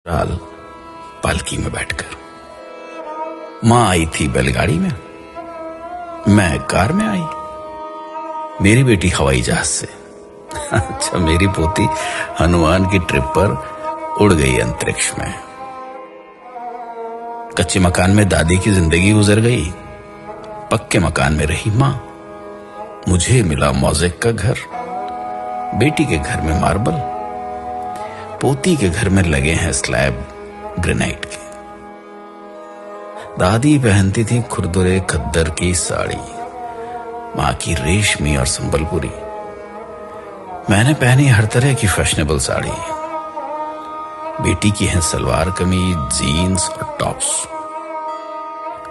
राल पालकी में बैठकर। माँ आई थी बैलगाड़ी में, मैं कार में आई, मेरी बेटी हवाई जहाज से। अच्छा, मेरी पोती हनुमान की ट्रिप पर उड़ गई अंतरिक्ष में। कच्चे मकान में दादी की जिंदगी गुजर गई, पक्के मकान में रही माँ। मुझे मिला मोज़ेक का घर, बेटी के घर में मार्बल, पोती के घर में लगे हैं स्लैब ग्रेनाइट के। दादी पहनती थी खुरदुरे खद्दर की साड़ी, माँ की रेशमी और संबलपुरी। मैंने पहनी हर तरह की फैशनेबल साड़ी। बेटी की है सलवार कमीज, जीन्स और टॉप्स।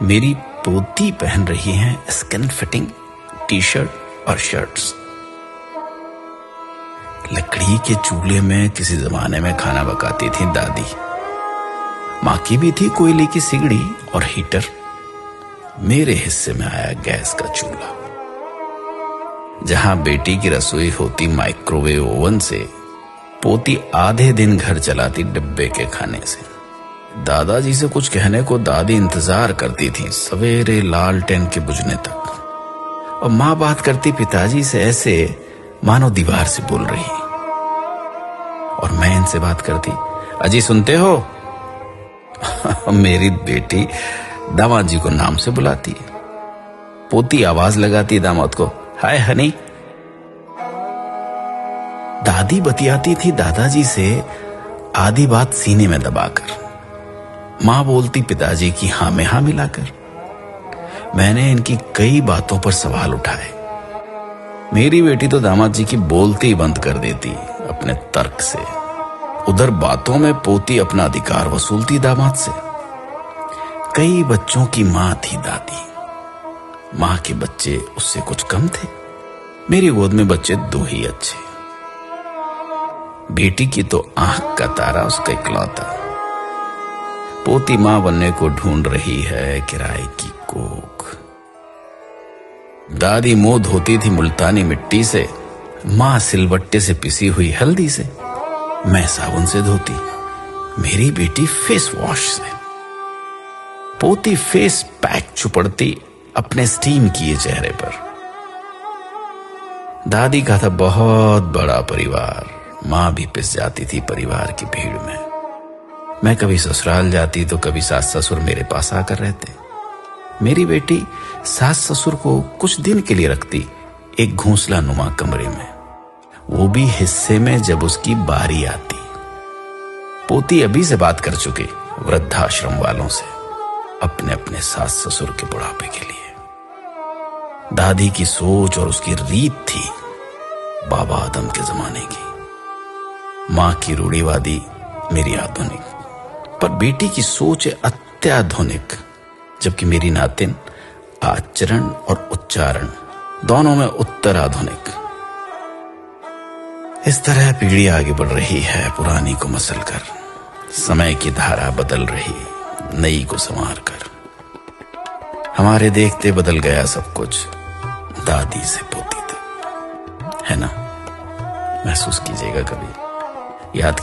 मेरी पोती पहन रही है स्किन फिटिंग टी शर्ट और शर्ट्स। लकड़ी के चूल्हे में किसी जमाने में खाना पकाती थी दादी। माँ की भी थी कोयले की सिगड़ी और हीटर। मेरे हिस्से में आया गैस का चूल्हा। जहां बेटी की रसोई होती माइक्रोवेव ओवन से, पोती आधे दिन घर चलाती डिब्बे के खाने से। दादाजी से कुछ कहने को दादी इंतजार करती थी सवेरे लालटेन के बुझने तक, और माँ बात करती पिताजी से ऐसे मानो दीवार से बोल रही। और मैं इनसे बात करती, अजी सुनते हो? मेरी बेटी दामाद जी को नाम से बुलाती। पोती आवाज लगाती दामाद को, हाय हनी। दादी बतियाती थी दादाजी से आधी बात सीने में दबाकर। मां बोलती पिताजी की हाँ में हाँ मिलाकर। मैंने इनकी कई बातों पर सवाल उठाए। मेरी बेटी तो दामाद जी की बोलती ही बंद कर देती अपने तर्क से। उधर बातों में पोती अपना अधिकार वसूलती दामाद से। कई बच्चों की मां थी दादी। मां के बच्चे उससे कुछ कम थे। मेरी गोद में बच्चे दो ही अच्छे। बेटी की तो आंख का तारा उसका इकलौता। पोती मां बनने को ढूंढ रही है किराए की कोख। दादी मुंह धोती थी मुल्तानी मिट्टी से, मां सिलबट्टे से पिसी हुई हल्दी से। मैं साबुन से धोती, मेरी बेटी फेस वॉश से। पोती फेस पैक चुपड़ती अपने स्टीम किए चेहरे पर। दादी का था बहुत बड़ा परिवार। मां भी पिस जाती थी परिवार की भीड़ में। मैं कभी ससुराल जाती तो कभी सास ससुर मेरे पास आकर रहते। मेरी बेटी सास ससुर को कुछ दिन के लिए रखती एक घोंसला नुमा कमरे में, वो भी हिस्से में जब उसकी बारी आती। पोती अभी से बात कर चुकी वृद्धाश्रम वालों से अपने अपने सास ससुर के बुढ़ापे के लिए। दादी की सोच और उसकी रीत थी बाबा आदम के जमाने की। मां की रूढ़िवादी, मेरी आधुनिक। पर बेटी की सोच है अत्याधुनिक, जबकि मेरी नातिन आचरण और उच्चारण दोनों में उत्तर आधुनिक। इस तरह पीढ़ी आगे बढ़ रही है पुरानी को मसल कर। समय की धारा बदल रही नई को संवार कर। हमारे देखते बदल गया सब कुछ, दादी से पोती तक, है ना? महसूस कीजिएगा कभी, याद